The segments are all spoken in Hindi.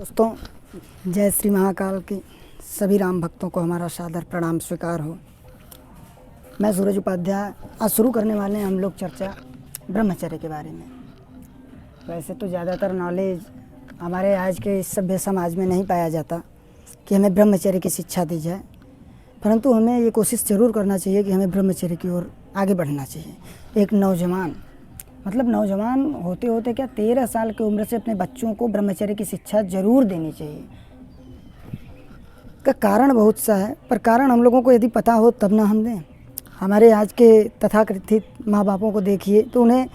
दोस्तों, जय श्री महाकाल की सभी राम भक्तों को हमारा सादर प्रणाम स्वीकार हो। मैं सूरज उपाध्याय। आज शुरू करने वाले हैं हम लोग चर्चा ब्रह्मचर्य के बारे में। वैसे तो ज़्यादातर नॉलेज हमारे आज के इस सभ्य समाज में नहीं पाया जाता कि हमें ब्रह्मचर्य की शिक्षा दी जाए, परंतु हमें ये कोशिश ज़रूर करना चाहिए कि हमें ब्रह्मचर्य की ओर आगे बढ़ना चाहिए। एक नौजवान होते होते क्या 13 साल की उम्र से अपने बच्चों को ब्रह्मचर्य की शिक्षा ज़रूर देनी चाहिए। का कारण बहुत सा है, पर कारण हम लोगों को यदि पता हो तब ना हम दें। हमारे आज के तथाकथित माँ बापों को देखिए तो उन्हें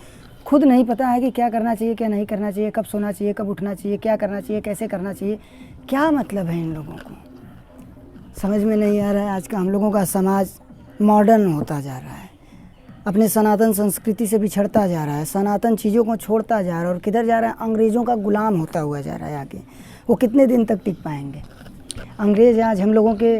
खुद नहीं पता है कि क्या करना चाहिए, क्या नहीं करना चाहिए, कब सोना चाहिए, कब उठना चाहिए, क्या करना चाहिए, कैसे करना चाहिए। क्या मतलब है इन लोगों को समझ में नहीं आ रहा है। आज का हम लोगों का समाज मॉडर्न होता जा रहा है, अपने सनातन संस्कृति से बिछड़ता जा रहा है, सनातन चीज़ों को छोड़ता जा रहा है और किधर जा रहा है, अंग्रेज़ों का गुलाम होता हुआ जा रहा है। आगे वो कितने दिन तक टिक पाएंगे। अंग्रेज़ आज हम लोगों के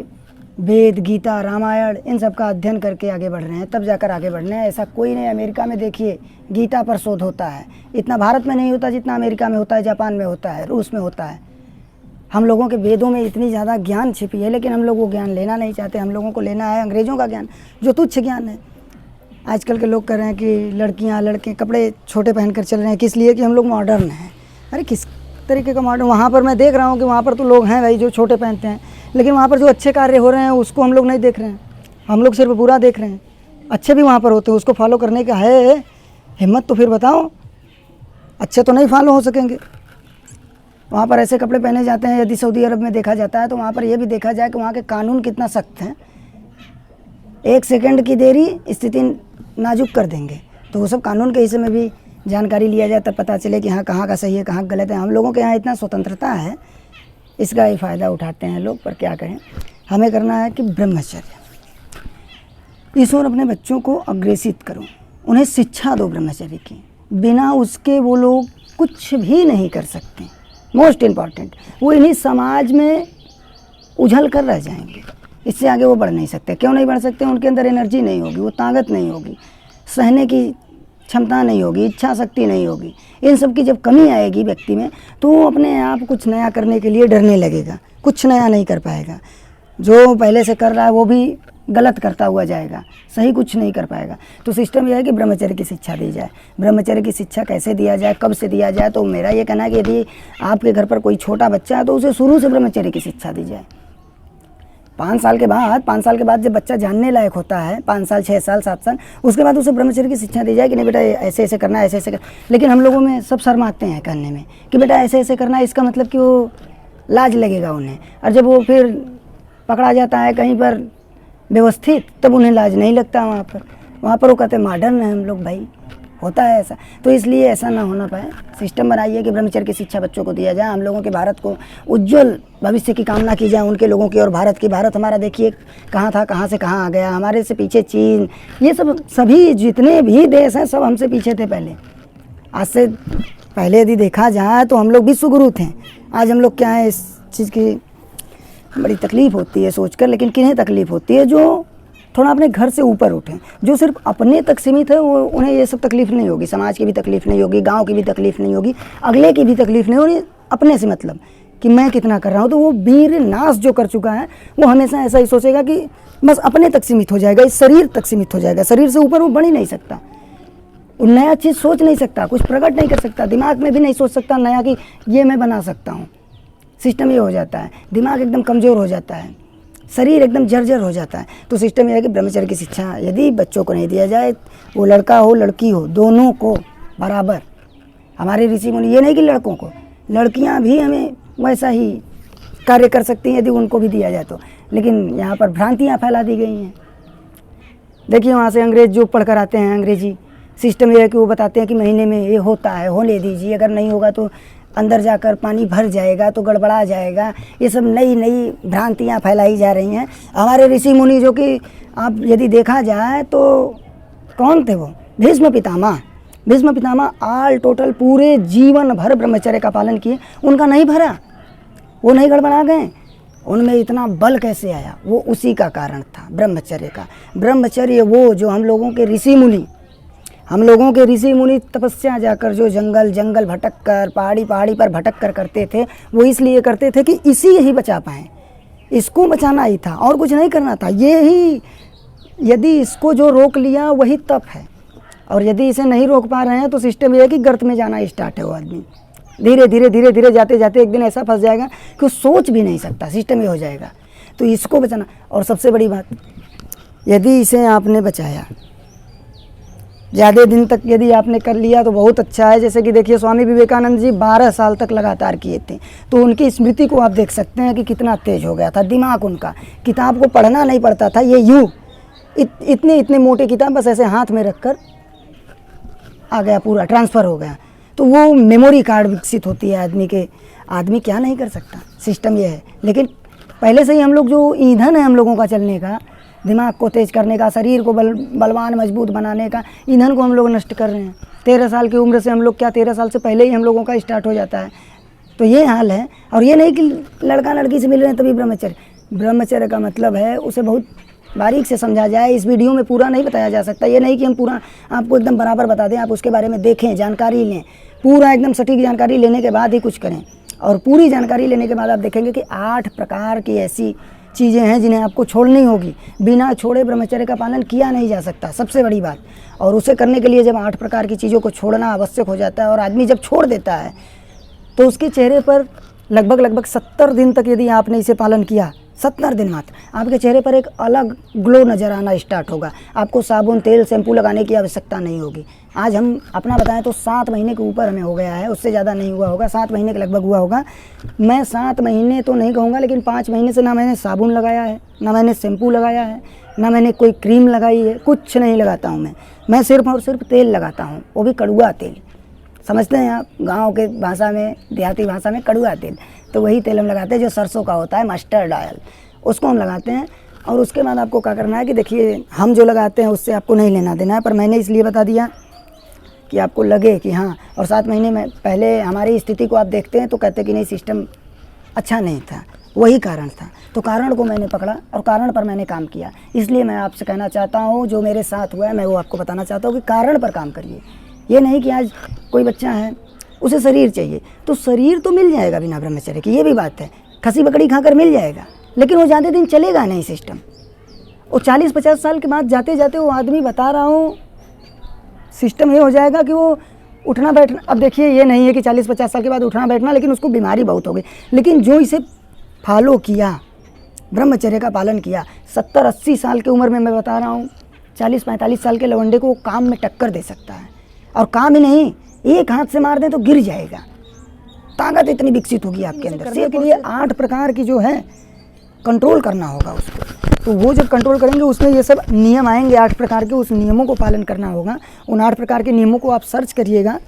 वेद, गीता, रामायण इन सब का अध्ययन करके आगे बढ़ रहे हैं, तब जाकर आगे बढ़ रहे हैं। ऐसा कोई नहीं। अमेरिका में देखिए गीता पर शोध होता है, इतना भारत में नहीं होता जितना अमेरिका में होता है, जापान में होता है, रूस में होता है। हम लोगों के वेदों में इतनी ज़्यादा ज्ञान छिपी है, लेकिन हम लोग वो ज्ञान लेना नहीं चाहते। हम लोगों को लेना है अंग्रेज़ों का ज्ञान, जो तुच्छ ज्ञान है। आजकल के लोग कह रहे हैं कि लड़कियां लड़के कपड़े छोटे पहनकर चल रहे हैं, किस लिए कि हम लोग मॉडर्न हैं। अरे किस तरीके का मॉडर्न? वहाँ पर मैं देख रहा हूँ कि वहाँ पर तो लोग हैं भाई जो छोटे पहनते हैं, लेकिन वहाँ पर जो अच्छे कार्य हो रहे हैं उसको हम लोग नहीं देख रहे हैं। हम लोग सिर्फ बुरा देख रहे हैं। अच्छे भी वहाँ पर होते हैं, उसको फॉलो करने का है हिम्मत तो फिर बताओ। अच्छे तो नहीं फॉलो हो सकेंगे। वहाँ पर ऐसे कपड़े पहने जाते हैं। यदि सऊदी अरब में देखा जाता है तो वहाँ पर यह भी देखा जाए कि वहाँ के कानून कितना सख्त हैं। 1 सेकंड की देरी स्थिति नाजुक कर देंगे। तो वो सब कानून के हिस्से में भी जानकारी लिया जाए, तब पता चले कि हाँ कहाँ का सही है, कहाँ गलत है। हम लोगों के यहाँ इतना स्वतंत्रता है, इसका ही फ़ायदा उठाते हैं लोग। पर क्या करें, हमें करना है कि ब्रह्मचर्य इस ओर अपने बच्चों को अग्रेसित करो, उन्हें शिक्षा दो ब्रह्मचर्य की। बिना उसके वो लोग कुछ भी नहीं कर सकते। मोस्ट इम्पॉर्टेंट, वो इन्हीं समाज में उछल कर रह जाएंगे। इससे आगे वो बढ़ नहीं सकते। क्यों नहीं बढ़ सकते? उनके अंदर एनर्जी नहीं होगी, वो ताकत नहीं होगी, सहने की क्षमता नहीं होगी, इच्छा शक्ति नहीं होगी। इन सब की जब कमी आएगी व्यक्ति में तो वो अपने आप कुछ नया करने के लिए डरने लगेगा, कुछ नया नहीं कर पाएगा। जो पहले से कर रहा है वो भी गलत करता हुआ जाएगा, सही कुछ नहीं कर पाएगा। तो सिस्टम यह है कि ब्रह्मचर्य की शिक्षा दी जाए। ब्रह्मचर्य की शिक्षा कैसे दिया जाए, कब से दिया जाए? तो मेरा ये कहना है कि यदि आपके घर पर कोई छोटा बच्चा है तो उसे शुरू से ब्रह्मचर्य की शिक्षा दी जाए। 5 साल के बाद जब बच्चा जानने लायक होता है, 5 साल, 6 साल, 7 साल, उसके बाद उसे ब्रह्मचर्य की शिक्षा दी जाए कि नहीं बेटा ऐसे ऐसे करना है, ऐसे ऐसे कर। लेकिन हम लोगों में सब शर्माते हैं कहने में कि बेटा ऐसे ऐसे करना है। इसका मतलब कि वो लाज लगेगा उन्हें, और जब वो फिर पकड़ा जाता है कहीं पर व्यवस्थित तब उन्हें लाज नहीं लगता। वहाँ पर वो कहते हैं मॉडर्न है हम लोग। भाई होता है ऐसा। तो इसलिए ऐसा ना होना पाए, सिस्टम बनाइए कि ब्रह्मचर्य की शिक्षा बच्चों को दिया जाए। हम लोगों के भारत को उज्जवल भविष्य की कामना की जाए उनके लोगों की। और भारत हमारा देखिए कहाँ था, कहाँ से कहाँ आ गया। हमारे से पीछे चीन, ये सब सभी जितने भी देश हैं सब हमसे पीछे थे पहले। आज से पहले यदि देखा जाए तो हम लोग विश्व गुरु थे। आज हम लोग क्या है, इस चीज़ की बड़ी तकलीफ़ होती है सोचकर। लेकिन किन्हें तकलीफ़ होती है? जो थोड़ा अपने घर से ऊपर उठें। जो सिर्फ अपने तक सीमित है वो उन्हें ये सब तकलीफ़ नहीं होगी। समाज की भी तकलीफ़ नहीं होगी, गांव की भी तकलीफ़ नहीं होगी, अगले की भी तकलीफ़ नहीं होगी। अपने से मतलब कि मैं कितना कर रहा हूँ। तो वो वीर नाश जो कर चुका है वो हमेशा ऐसा ही सोचेगा कि बस अपने तक सीमित हो जाएगा, इस शरीर तक सीमित हो जाएगा। शरीर से ऊपर वो बढ़ ही नहीं सकता, वो नया चीज़ सोच नहीं सकता, कुछ प्रकट नहीं कर सकता, दिमाग में भी नहीं सोच सकता नया कि ये मैं बना सकता हूँ। सिस्टम ये हो जाता है, दिमाग एकदम कमज़ोर हो जाता है, शरीर एकदम जर्जर हो जाता है। तो सिस्टम यह है कि ब्रह्मचर्य की शिक्षा यदि बच्चों को नहीं दिया जाए, वो लड़का हो लड़की हो दोनों को बराबर। हमारे ऋषि मुनि, ये नहीं कि लड़कों को, लड़कियां भी हमें वैसा ही कार्य कर सकती हैं यदि उनको भी दिया जाए तो। लेकिन यहाँ पर भ्रांतियाँ फैला दी गई हैं। देखिए वहाँ से अंग्रेज़ जो पढ़ कर आते हैं, अंग्रेजी सिस्टम यह है कि वो बताते हैं कि महीने में ये होता है, होने दीजिए, अगर नहीं होगा तो अंदर जाकर पानी भर जाएगा तो गड़बड़ा जाएगा। ये सब नई नई भ्रांतियाँ फैलाई जा रही हैं। हमारे ऋषि मुनि जो कि आप यदि देखा जाए तो कौन थे वो? भीष्म पितामह ऑल टोटल पूरे जीवन भर ब्रह्मचर्य का पालन किए। उनका नहीं भरा, वो नहीं गड़बड़ा गए। उनमें इतना बल कैसे आया? वो उसी का कारण था, ब्रह्मचर्य का। ब्रह्मचर्य वो जो हम लोगों के ऋषि मुनि हम लोगों के ऋषि मुनि तपस्या जाकर जो जंगल जंगल भटक कर पहाड़ी पहाड़ी पर भटक कर करते थे, वो इसलिए करते थे कि इसी यही बचा पाएँ, इसको बचाना ही था और कुछ नहीं करना था। ये ही यदि इसको जो रोक लिया वही तप है, और यदि इसे नहीं रोक पा रहे हैं तो सिस्टम ये है कि गर्त में जाना स्टार्ट है। वो आदमी धीरे धीरे धीरे धीरे जाते जाते एक दिन ऐसा फंस जाएगा कि वो सोच भी नहीं सकता, सिस्टम ये हो जाएगा। तो इसको बचाना, और सबसे बड़ी बात, यदि इसे आपने बचाया ज़्यादा दिन तक यदि आपने कर लिया तो बहुत अच्छा है। जैसे कि देखिए स्वामी विवेकानंद जी 12 साल तक लगातार किए थे, तो उनकी स्मृति को आप देख सकते हैं कि कितना तेज हो गया था दिमाग उनका। किताब को पढ़ना नहीं पड़ता था, ये यूँ इतने इतने मोटे किताब बस ऐसे हाथ में रख कर आ गया, पूरा ट्रांसफ़र हो गया। तो वो मेमोरी कार्ड विकसित होती है आदमी के। आदमी क्या नहीं कर सकता, सिस्टम ये है। लेकिन पहले से ही हम लोग जो ईंधन है हम लोगों का चलने का, दिमाग को तेज करने का, शरीर को बलवान मजबूत बनाने का, ईंधन को हम लोग नष्ट कर रहे हैं। 13 साल की उम्र से हम लोग, क्या 13 साल से पहले ही हम लोगों का स्टार्ट हो जाता है। तो ये हाल है। और ये नहीं कि लड़का लड़की से मिल रहे हैं तभी ब्रह्मचर्य। ब्रह्मचर्य का मतलब है उसे बहुत बारीक से समझा जाए। इस वीडियो में पूरा नहीं बताया जा सकता। ये नहीं कि हम पूरा आपको एकदम बराबर बता दें, आप उसके बारे में देखें, जानकारी लें, पूरा एकदम सटीक जानकारी लेने के बाद ही कुछ करें। और पूरी जानकारी लेने के बाद आप देखेंगे कि 8 प्रकार की ऐसी चीज़ें हैं जिन्हें आपको छोड़नी होगी। बिना छोड़े ब्रह्मचर्य का पालन किया नहीं जा सकता, सबसे बड़ी बात। और उसे करने के लिए जब 8 प्रकार की चीज़ों को छोड़ना आवश्यक हो जाता है, और आदमी जब छोड़ देता है तो उसके चेहरे पर लगभग 70 दिन तक यदि आपने इसे पालन किया, 70 दिन मात्र, आपके चेहरे पर एक अलग ग्लो नज़र आना स्टार्ट होगा। आपको साबुन तेल शैम्पू लगाने की आवश्यकता नहीं होगी। आज हम अपना बताएं तो 7 महीने के ऊपर हमें हो गया है, उससे ज़्यादा नहीं हुआ होगा, 7 महीने के लगभग हुआ होगा। मैं 7 महीने तो नहीं कहूँगा, लेकिन 5 महीने से ना मैंने साबुन लगाया है, ना मैंने शैम्पू लगाया है, ना मैंने कोई क्रीम लगाई है, कुछ नहीं लगाता हूँ मैं सिर्फ और सिर्फ तेल लगाता हूँ, वो भी कड़ुआ तेल। समझते हैं आप, गाँव के भाषा में, देहाती भाषा में कड़ुआ तेल। तो वही तेल हम लगाते हैं जो सरसों का होता है, मस्टर्ड ऑयल, उसको हम लगाते हैं। और उसके बाद आपको क्या करना है कि देखिए, हम जो लगाते हैं उससे आपको नहीं लेना देना है, पर मैंने इसलिए बता दिया कि आपको लगे कि हाँ। और 7 महीने में पहले हमारी स्थिति को आप देखते हैं तो कहते कि नहीं, सिस्टम अच्छा नहीं था, वही कारण था। तो कारण को मैंने पकड़ा और कारण पर मैंने काम किया। इसलिए मैं आपसे कहना चाहता हूँ, जो मेरे साथ हुआ है मैं वो आपको बताना चाहता हूँ कि कारण पर काम करिए। ये नहीं कि आज कोई बच्चा है उसे शरीर चाहिए, तो शरीर तो मिल जाएगा बिना ब्रह्मचर्य की, ये भी बात है। खसी बकरी खाकर मिल जाएगा, लेकिन वो ज़्यादा दिन चलेगा नहीं सिस्टम। वो 40-50 साल के बाद जाते जाते वो आदमी, बता रहा हूँ, सिस्टम ये हो जाएगा कि वो उठना बैठना। अब देखिए, ये नहीं है कि 40-50 साल के बाद उठना बैठना, लेकिन उसको बीमारी बहुत हो गई। लेकिन जो इसे फॉलो किया, ब्रह्मचर्य का पालन किया, 70-80 साल की उम्र में, मैं बता रहा हूँ, 40-45 साल के लवंडे को काम में टक्कर दे सकता है। और काम ही नहीं, एक हाथ से मार दें तो गिर जाएगा। ताकत इतनी विकसित होगी आपके अंदर। करने के लिए 8 प्रकार की जो है कंट्रोल करना होगा उसको। तो वो जब कंट्रोल करेंगे, उसमें ये सब नियम आएंगे 8 प्रकार के, उस नियमों को पालन करना होगा। उन 8 प्रकार के नियमों को आप सर्च करिएगा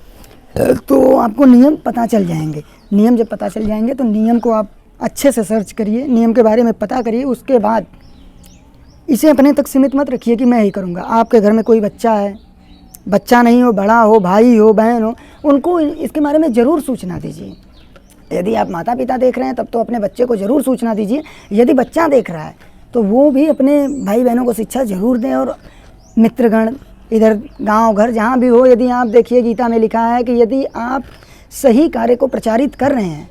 तो आपको नियम पता चल जाएंगे। नियम जब पता चल जाएंगे तो नियम को आप अच्छे से सर्च करिए, नियम के बारे में पता करिए। उसके बाद इसे अपने तक सीमित मत रखिए कि मैं ही करूँगा। आपके घर में कोई बच्चा है, बच्चा नहीं हो, बड़ा हो, भाई हो, बहन हो, उनको इसके बारे में ज़रूर सूचना दीजिए। यदि आप माता पिता देख रहे हैं तब तो अपने बच्चे को ज़रूर सूचना दीजिए। यदि बच्चा देख रहा है तो वो भी अपने भाई बहनों को शिक्षा ज़रूर दें। और मित्रगण, इधर गांव घर जहाँ भी हो, यदि आप देखिए, गीता में लिखा है कि यदि आप सही कार्य को प्रचारित कर रहे हैं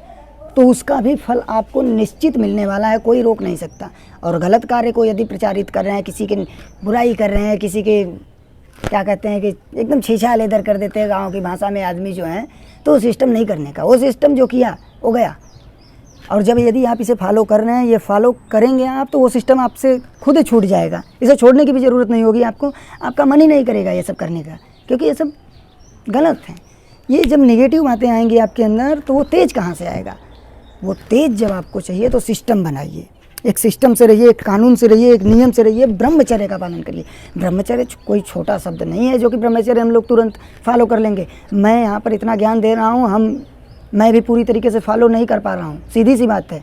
तो उसका भी फल आपको निश्चित मिलने वाला है, कोई रोक नहीं सकता। और गलत कार्य को यदि प्रचारित कर रहे हैं, किसी की बुराई कर रहे हैं, किसी के क्या कहते हैं कि एकदम छीछा लेदर कर देते हैं गांव की भाषा में आदमी जो हैं, तो वो सिस्टम नहीं करने का। वो सिस्टम जो किया वो गया। और जब यदि आप इसे फॉलो कर रहे हैं, ये फॉलो करेंगे आप, तो वो सिस्टम आपसे खुद ही छूट जाएगा। इसे छोड़ने की भी ज़रूरत नहीं होगी आपको। आपका मन ही नहीं करेगा ये सब करने का, क्योंकि ये सब गलत है। ये जब नेगेटिव बातें आएंगी आपके अंदर तो वो तेज कहाँ से आएगा? वो तेज जब आपको चाहिए तो सिस्टम बनाइए, एक सिस्टम से रहिए, एक कानून से रहिए, एक नियम से रहिए, ब्रह्मचर्य का पालन करिए। ब्रह्मचर्य कोई छोटा शब्द नहीं है जो कि ब्रह्मचर्य हम लोग तुरंत फॉलो कर लेंगे। मैं यहाँ पर इतना ज्ञान दे रहा हूँ, मैं भी पूरी तरीके से फॉलो नहीं कर पा रहा हूँ, सीधी सी बात है।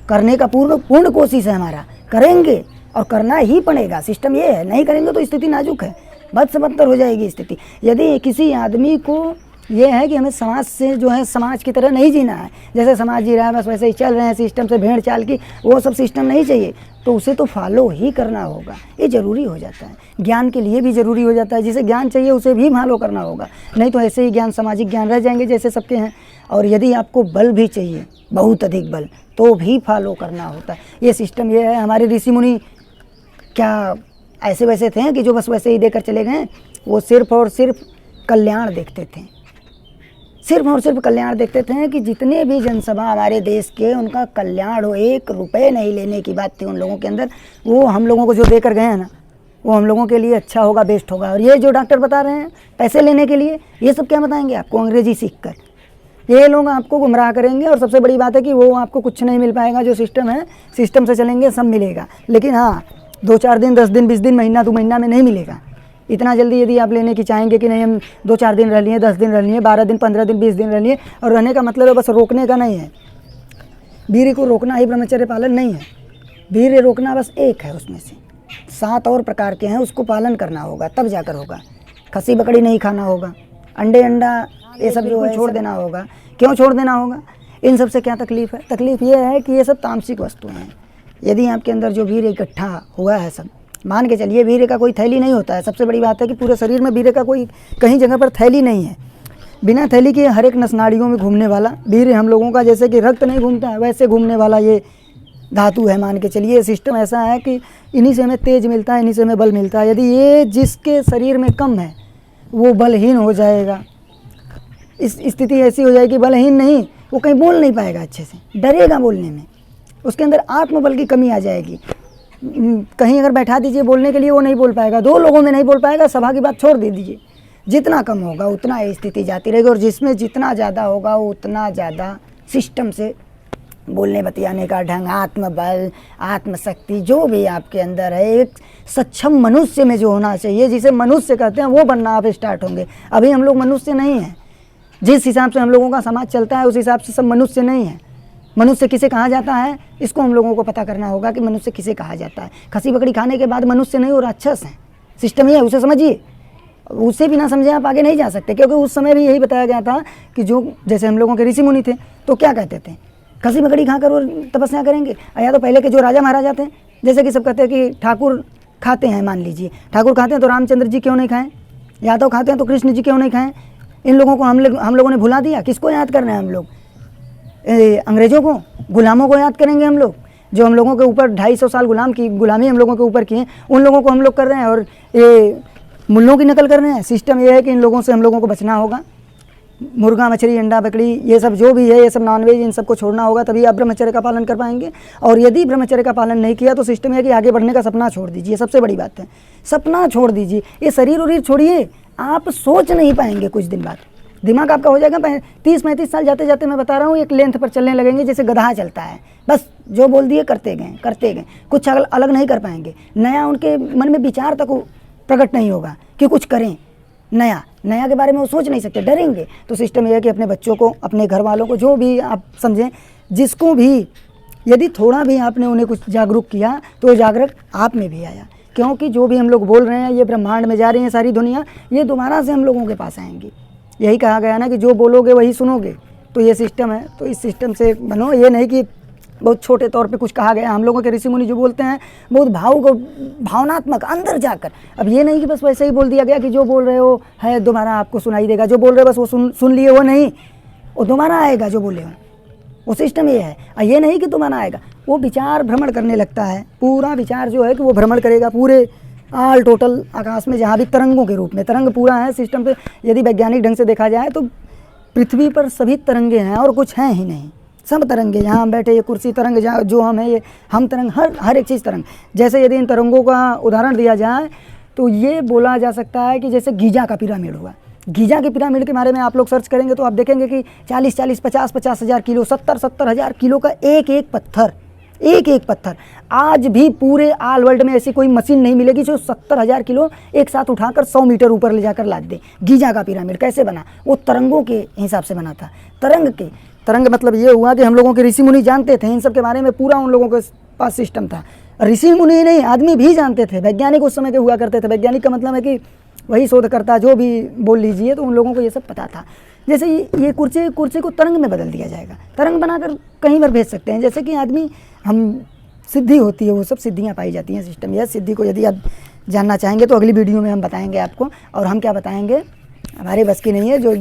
करने का पूर्ण कोशिश है हमारा, करेंगे और करना ही पड़ेगा। सिस्टम ये है, नहीं करेंगे तो स्थिति नाजुक है, बद से बदतर हो जाएगी स्थिति। यदि किसी आदमी को ये है कि हमें समाज से जो है, समाज की तरह नहीं जीना है, जैसे समाज जी रहा है बस वैसे ही चल रहे हैं सिस्टम से, भेड़ चाल की, वो सब सिस्टम नहीं चाहिए। तो उसे तो फॉलो ही करना होगा, ये ज़रूरी हो जाता है। ज्ञान के लिए भी ज़रूरी हो जाता है, जिसे ज्ञान चाहिए उसे भी फॉलो करना होगा, नहीं तो ऐसे ही ज्ञान सामाजिक ज्ञान रह जाएंगे जैसे सबके हैं। और यदि आपको बल भी चाहिए, बहुत अधिक बल, तो भी फॉलो करना होता है। ये सिस्टम ये है। हमारे ऋषि मुनि क्या ऐसे वैसे थे कि जो बस वैसे ही देकर चले गए? वो सिर्फ और सिर्फ कल्याण देखते थे, सिर्फ और सिर्फ कल्याण देखते थे कि जितने भी जनसभा हमारे देश के, उनका कल्याण हो। 1 रुपये नहीं लेने की बात थी उन लोगों के अंदर। वो हम लोगों को जो देकर गए हैं ना, वो हम लोगों के लिए अच्छा होगा, बेस्ट होगा। और ये जो डॉक्टर बता रहे हैं पैसे लेने के लिए, ये सब क्या बताएंगे आपको अंग्रेजी सीख कर? ये लोग आपको गुमराह करेंगे। और सबसे बड़ी बात है कि वो आपको कुछ नहीं मिल पाएगा। जो सिस्टम है, सिस्टम से चलेंगे सब मिलेगा, लेकिन हाँ 2-4 दिन, 10 दिन, 20 दिन, महीना 2 महीना में नहीं मिलेगा। इतना जल्दी यदि आप लेने की चाहेंगे कि नहीं हम 2-4 दिन रह लिए, 10 दिन रह लिए, 12 दिन, 15 दिन, 20 दिन रह लिए, और रहने का मतलब है बस रोकने का नहीं है। वीर्य को रोकना ही ब्रह्मचर्य पालन नहीं है। वीर्य रोकना बस एक है, उसमें से 7 और प्रकार के हैं, उसको पालन करना होगा, तब जाकर होगा। खसी बकरी नहीं खाना होगा, अंडे अंडा ये सब जो है छोड़ देना होगा। क्यों छोड़ देना होगा? इन सब से क्या तकलीफ़ है? तकलीफ़ ये है कि ये सब तामसिक वस्तुएं हैं। यदि आपके अंदर जो वीर्य इकट्ठा हुआ है, सब मान के चलिए, वीर्य का कोई थैली नहीं होता है। सबसे बड़ी बात है कि पूरे शरीर में वीर्य का कोई कहीं जगह पर थैली नहीं है। बिना थैली के हर एक नस नाड़ियों में घूमने वाला वीर्य हम लोगों का, जैसे कि रक्त नहीं घूमता है वैसे घूमने वाला ये धातु है। मान के चलिए सिस्टम ऐसा है कि इन्हीं से हमें तेज मिलता है, इन्हीं से हमें बल मिलता है। यदि ये जिसके शरीर में कम है वो बलहीन हो जाएगा। इस स्थिति ऐसी हो जाएगी, बलहीन नहीं, वो कहीं बोल नहीं पाएगा अच्छे से, डरेगा बोलने में, उसके अंदर आत्मबल की कमी आ जाएगी। कहीं अगर बैठा दीजिए बोलने के लिए, वो नहीं बोल पाएगा, 2 लोगों में नहीं बोल पाएगा, सभा की बात छोड़ दे दीजिए। जितना कम होगा उतना ये स्थिति जाती रहेगी, और जिसमें जितना ज़्यादा होगा उतना ज़्यादा सिस्टम से बोलने बतियाने का ढंग, आत्मबल, आत्मशक्ति जो भी आपके अंदर है, एक सक्षम मनुष्य में जो होना चाहिए, जिसे मनुष्य कहते हैं, वो बनना आप स्टार्ट होंगे। अभी हम लोग मनुष्य नहीं हैं। जिस हिसाब से हम लोगों का समाज चलता है उस हिसाब से सब मनुष्य नहीं है। मनुष्य किसे कहा जाता है, इसको हम लोगों को पता करना होगा कि मनुष्य किसे कहा जाता है। खसी बकरी खाने के बाद मनुष्य नहीं, वो राक्षस है। सिस्टम ये है, उसे समझिए। उसे बिना समझे आप आगे नहीं जा सकते, क्योंकि उस समय भी यही बताया गया था कि जो जैसे हम लोगों के ऋषि मुनि थे तो क्या कहते थे, खसी बकरी खाकर वो तपस्या करेंगे। या तो पहले के जो राजा महाराजा थे, जैसे कि सब कहते हैं कि ठाकुर खाते हैं, मान लीजिए ठाकुर खाते हैं तो रामचंद्र जी क्यों नहीं खाएं, यादव खाते हैं तो कृष्ण जी क्यों नहीं खाएं। इन लोगों को हम लोगों ने भुला दिया। किसको याद कर रहे हैं हम लोग? अंग्रेज़ों को, गुलामों को याद करेंगे हम लोग, जो हम लोगों के ऊपर 250 साल गुलामी हम लोगों के ऊपर की है, उन लोगों को हम लोग कर रहे हैं, और ये मुल्लों की नकल कर रहे हैं। सिस्टम ये है कि इन लोगों से हम लोगों को बचना होगा। मुर्गा, मछली, अंडा, बकरी, ये सब जो भी है, ये सब नॉनवेज, इन सबको छोड़ना होगा, तभी आप ब्रह्मचर्य का पालन कर पाएंगे। और यदि ब्रह्मचर्य का पालन नहीं किया तो सिस्टम है कि आगे बढ़ने का सपना छोड़ दीजिए। सबसे बड़ी बात है, सपना छोड़ दीजिए। ये शरीर उरीर छोड़िए, आप सोच नहीं पाएंगे। कुछ दिन बाद दिमाग आपका हो जाएगा 30-35 साल जाते जाते, मैं बता रहा हूँ, एक लेंथ पर चलने लगेंगे जैसे गधा चलता है। बस जो बोल दिए करते गए, कुछ अलग नहीं कर पाएंगे। नया उनके मन में विचार तक प्रकट नहीं होगा कि कुछ करें। नया के बारे में वो सोच नहीं सकते, डरेंगे। तो सिस्टम यह है कि अपने बच्चों को, अपने घर वालों को, जो भी आप समझें, जिसको भी यदि थोड़ा भी आपने उन्हें कुछ जागरूक किया तो जागरूक आप में भी आया। क्योंकि जो भी हम लोग बोल रहे हैं, ये ब्रह्मांड में जा रही है सारी दुनिया, ये दोबारा से हम लोगों के पास आएंगी। यही कहा गया ना कि जो बोलोगे वही सुनोगे। तो ये सिस्टम है, तो इस सिस्टम से बनो। ये नहीं कि बहुत छोटे तौर पे कुछ कहा गया। हम लोगों के ऋषि मुनि जो बोलते हैं बहुत भावनात्मक, अंदर जाकर। अब ये नहीं कि बस वैसे ही बोल दिया गया कि जो बोल रहे हो है दोबारा आपको सुनाई देगा, जो बोल रहे हो बस वो सुन लिए, वो नहीं, वो दोबारा आएगा जो बोले हो। वो सिस्टम ये है। और ये नहीं कि दोबारा आएगा, वो विचार भ्रमण करने लगता है। पूरा विचार जो है कि वो भ्रमण करेगा पूरे ऑल टोटल आकाश में, जहाँ भी तरंगों के रूप में। तरंग पूरा है सिस्टम पे। यदि वैज्ञानिक ढंग से देखा जाए तो पृथ्वी पर सभी तरंगे हैं और कुछ हैं ही नहीं। सब तरंगे, यहाँ हम बैठे, ये कुर्सी तरंग, जो हम है, ये हम तरंग, हर एक चीज़ तरंग। जैसे यदि इन तरंगों का उदाहरण दिया जाए तो ये बोला जा सकता है कि जैसे गीजा का पिरामिड हुआ। गीजा के पिरामिड के बारे में आप लोग सर्च करेंगे तो आप देखेंगे कि 40-40, 50-50 हज़ार किलो, 70-70 हज़ार किलो का एक एक पत्थर। आज भी पूरे ऑल वर्ल्ड में ऐसी कोई मशीन नहीं मिलेगी जो 70 हज़ार किलो एक साथ उठाकर 100 मीटर ऊपर ले जाकर लाद दे। गीजा का पिरामिड कैसे बना? वो तरंगों के हिसाब से बना था। तरंग मतलब ये हुआ कि हम लोगों के ऋषि मुनि जानते थे इन सब के बारे में, पूरा उन लोगों के पास सिस्टम था। ऋषि मुनि नहीं, आदमी भी जानते थे। वैज्ञानिक उस समय के हुआ करते थे। वैज्ञानिक का मतलब है कि वही शोधकर्ता, जो भी बोल लीजिए, तो उन लोगों को ये सब पता था। जैसे ये कुर्सी को तरंग में बदल दिया जाएगा, तरंग बनाकर कहीं पर भेज सकते हैं। जैसे कि आदमी, हम सिद्धि होती है, वो सब सिद्धियाँ पाई जाती हैं सिस्टम। यह सिद्धि को यदि आप जानना चाहेंगे तो अगली वीडियो में हम बताएंगे आपको। और हम क्या बताएंगे, हमारे बस की नहीं है, जो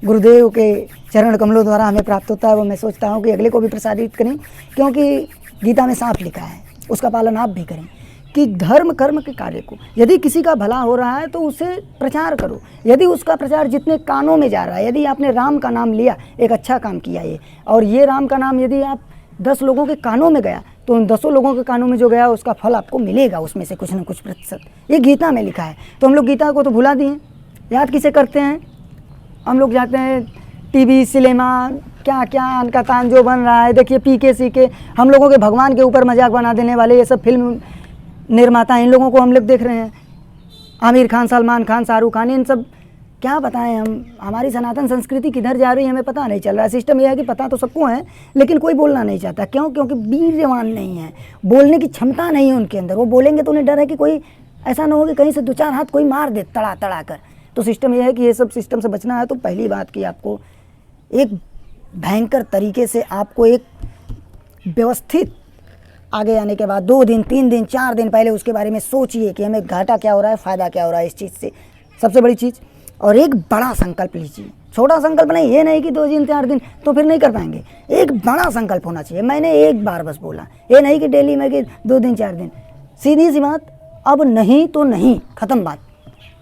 गुरुदेव के चरण कमलों द्वारा हमें प्राप्त होता है वो मैं सोचता हूँ कि अगले को भी प्रसारित करें, क्योंकि गीता में साफ लिखा है, उसका पालन आप भी करें कि धर्म कर्म के कार्य को, यदि किसी का भला हो रहा है तो उसे प्रचार करो। यदि उसका प्रचार जितने कानों में जा रहा है, यदि आपने राम का नाम लिया, एक अच्छा काम किया ये, और ये राम का नाम यदि आप 10 लोगों के कानों में गया तो उन 10 लोगों के कानों में जो गया उसका फल आपको मिलेगा, उसमें से कुछ न कुछ प्रतिशत। ये गीता में लिखा है। तो हम लोग गीता को तो भुला दिए, याद किसे करते हैं? हम लोग जाते हैं टीवी सिनेमा, क्या क्या अनका कान जो बन रहा है, देखिए PK के हम लोगों के भगवान के ऊपर मजाक बना देने वाले ये सब फिल्म निर्माता, इन लोगों को हम लोग देख रहे हैं। आमिर खान, सलमान खान, शाहरुख खान, इन सब क्या बताएं हम, हमारी सनातन संस्कृति किधर जा रही है हमें पता नहीं चल रहा है। सिस्टम यह है कि पता तो सबको है लेकिन कोई बोलना नहीं चाहता। क्यों? क्योंकि वीर्यवान नहीं है, बोलने की क्षमता नहीं है उनके अंदर। वो बोलेंगे तो उन्हें डर है कि कोई ऐसा ना हो कि कहीं से 2-4 हाथ कोई मार दे तड़ा तड़ा कर। तो सिस्टम यह है कि ये सब सिस्टम से बचना है तो पहली बात कि आपको एक भयंकर तरीके से आपको एक व्यवस्थित आगे आने के बाद 2 दिन 3 दिन 4 दिन पहले उसके बारे में सोचिए कि हमें घाटा क्या हो रहा है, फ़ायदा क्या हो रहा है इस चीज़ से, सबसे बड़ी चीज़। और एक बड़ा संकल्प लीजिए, छोटा संकल्प नहीं, ये नहीं कि 2 दिन 4 दिन तो फिर नहीं कर पाएंगे। एक बड़ा संकल्प होना चाहिए। मैंने एक बार बस बोला, ये नहीं कि डेली में कि 2 दिन 4 दिन, सीधी सी बात, अब नहीं तो नहीं, ख़त्म बात।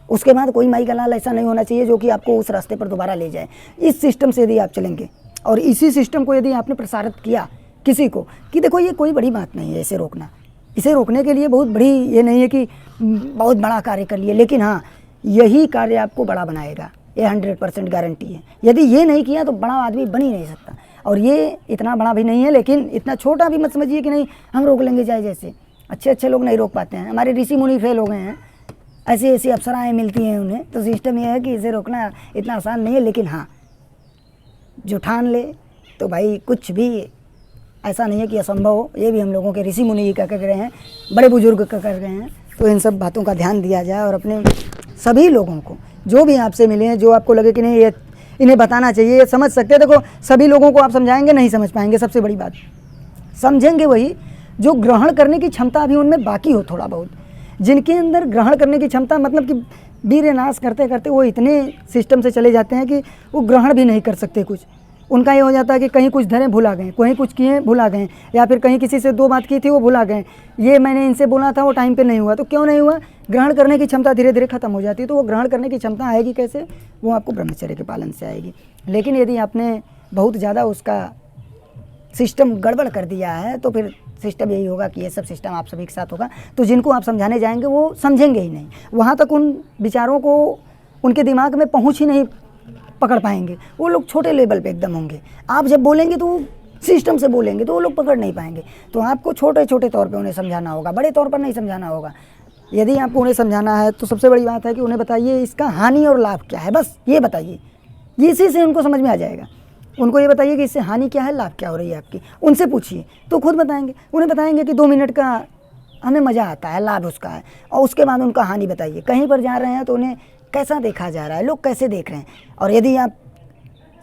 उसके बाद कोई माई का लाल ऐसा नहीं होना चाहिए जो कि आपको उस रास्ते पर दोबारा ले जाए। इस सिस्टम से यदि आप चलेंगे और इसी सिस्टम को यदि आपने प्रसारित किया किसी को कि देखो ये कोई बड़ी बात नहीं है इसे रोकना, इसे रोकने के लिए बहुत बड़ी ये नहीं है कि बहुत बड़ा कार्य कर लिए, लेकिन हाँ यही कार्य आपको बड़ा बनाएगा, ये 100% गारंटी है। यदि ये नहीं किया तो बड़ा आदमी बन ही नहीं सकता। और ये इतना बड़ा भी नहीं है लेकिन इतना छोटा भी मत समझिए कि नहीं हम रोक लेंगे चाहे जैसे। अच्छे लोग नहीं रोक पाते हैं, हमारे ऋषि मुनि फेल हो गए हैं, ऐसी ऐसी अप्सराएँ मिलती हैं उन्हें। तो सिस्टम यह है कि इसे रोकना इतना आसान नहीं है, लेकिन हाँ जो ठान ले तो भाई कुछ भी ऐसा नहीं है कि असंभव हो। ये भी हम लोगों के ऋषि मुनि का कर रहे हैं, बड़े बुजुर्ग का कर रहे हैं। तो इन सब बातों का ध्यान दिया जाए और अपने सभी लोगों को जो भी आपसे मिले हैं, जो आपको लगे कि नहीं ये इन्हें बताना चाहिए, ये समझ सकते हैं। देखो सभी लोगों को आप समझाएंगे नहीं समझ पाएंगे, सबसे बड़ी बात समझेंगे वही जो ग्रहण करने की क्षमता अभी उनमें बाकी हो थोड़ा बहुत, जिनके अंदर ग्रहण करने की क्षमता, मतलब कि वीर्य नाश करते करते वो इतने सिस्टम से चले जाते हैं कि वो ग्रहण भी नहीं कर सकते कुछ। उनका ये हो जाता है कि कहीं कुछ धरे भुला गए, कहीं कुछ किए भुला गए, या फिर कहीं किसी से 2 बात की थी वो भुला गए, ये मैंने इनसे बोला था वो टाइम पे नहीं हुआ। तो क्यों नहीं हुआ? ग्रहण करने की क्षमता धीरे धीरे खत्म हो जाती है। तो वो ग्रहण करने की क्षमता आएगी कैसे? वो आपको ब्रह्मचर्य के पालन से आएगी। लेकिन यदि आपने बहुत ज़्यादा उसका सिस्टम गड़बड़ कर दिया है तो फिर सिस्टम यही होगा कि ये सब सिस्टम आप सभी के साथ होगा। तो जिनको आप समझाने जाएंगे वो समझेंगे ही नहीं, वहाँ तक उन विचारों को उनके दिमाग में पहुँच ही नहीं पकड़ पाएंगे। वो लोग छोटे लेवल पे एकदम होंगे। आप जब बोलेंगे तो सिस्टम से बोलेंगे तो वो लोग पकड़ नहीं पाएंगे। तो आपको छोटे छोटे तौर पे उन्हें समझाना होगा, बड़े तौर पर नहीं समझाना होगा। यदि आपको उन्हें समझाना है तो सबसे बड़ी बात है कि उन्हें बताइए इसका हानि और लाभ क्या है, बस ये बताइए, इसी से उनको समझ में आ जाएगा। उनको ये बताइए कि इससे हानि क्या है, लाभ क्या हो रही है आपकी, उनसे पूछिए तो खुद बताएंगे। उन्हें बताएंगे कि 2 मिनट का हमें मज़ा आता है, लाभ उसका है, और उसके बाद उनका हानि बताइए। कहीं पर जा रहे हैं तो उन्हें कैसा देखा जा रहा है, लोग कैसे देख रहे हैं। और यदि आप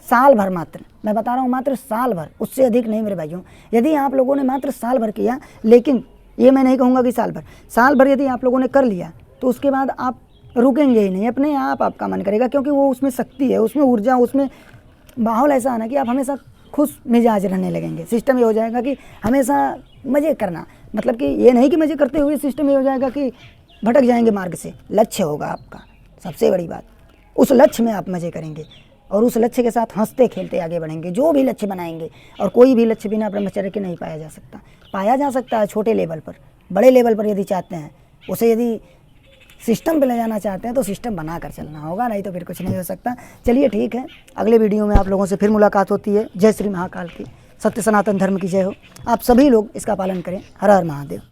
साल भर, मात्र मैं बता रहा हूँ मात्र साल भर, उससे अधिक नहीं मेरे भाइयों, यदि आप लोगों ने मात्र साल भर किया, लेकिन ये मैं नहीं कहूँगा कि साल भर यदि आप लोगों ने कर लिया तो उसके बाद आप रुकेंगे ही नहीं, अपने आप आपका मन करेगा, क्योंकि वो उसमें शक्ति है, उसमें ऊर्जा, उसमें माहौल ऐसा है ना कि आप हमेशा खुश मिजाज रहने लगेंगे। सिस्टम ये हो जाएगा कि हमेशा मज़े करना, मतलब कि ये नहीं कि मज़े करते हुए सिस्टम ये हो जाएगा कि भटक जाएंगे मार्ग से। लक्ष्य होगा आपका, सबसे बड़ी बात, उस लक्ष्य में आप मज़े करेंगे और उस लक्ष्य के साथ हंसते खेलते आगे बढ़ेंगे। जो भी लक्ष्य बनाएंगे, और कोई भी लक्ष्य बिना ब्रह्मचर्य के नहीं पाया जा सकता। पाया जा सकता है छोटे लेवल पर, बड़े लेवल पर यदि चाहते हैं, उसे यदि सिस्टम पे ले जाना चाहते हैं तो सिस्टम बना कर चलना होगा, नहीं तो फिर कुछ नहीं हो सकता। चलिए ठीक है, अगले वीडियो में आप लोगों से फिर मुलाकात होती है। जय श्री महाकाल की, सत्य सनातन धर्म की जय हो। आप सभी लोग इसका पालन करें। हर हर महादेव।